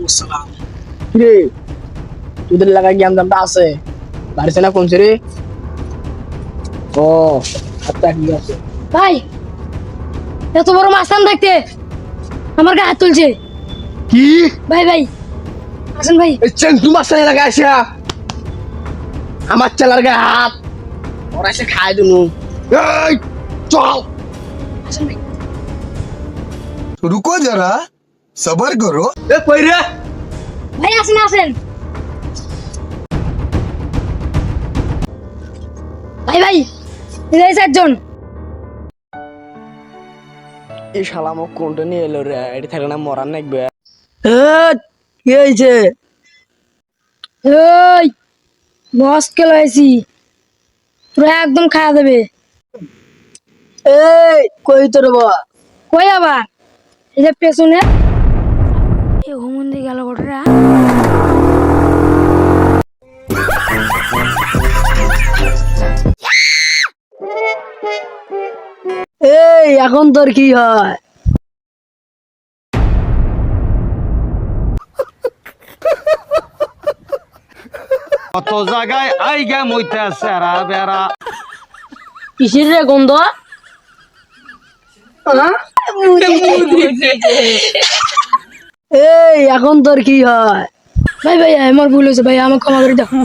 আসসালাম। রে তোদের এলাকায় জ্ঞান দামটা আছে বাড়িছে না কোন রে? ও আচ্ছা ঠিক আছে। ভাই এত বড় মাস্তান দেখতে আমার গায়ে হাত তুলছে। কি ভাই ভাই আসেন ভাই। চেন্টু মাস্টার এলাকায় আসা আমার চালার গায়ে হাত ওরা এসে খায় দিনু। এই চল আসেন ভাই। रुको जरा सबर करो। এ কই রে? ভাই আসেন আসেন। ভাই ভাই এই চারজন। এই শালা মোক কোনটা নিয়ে এলো রে? এটি থাকলে না মরার নাকবে। কি হয়েছে? এই বস কে লাইছি তোরা একদম খাওয়া দেবে। এই কই তোর বা? কই আবার এই যে পেছনে এ ঘুমন্দি গেল গোটরা। এই এখন তোর কি হয়? কত জায়গায় আইগা মইতাছে আর বেড়া কিসের রে গন্ধ? এই এখন তোর কি হয়? ভাই ভাই আমার ভুল হয়েছে ভাই আমাকে ক্ষমা করে দাও।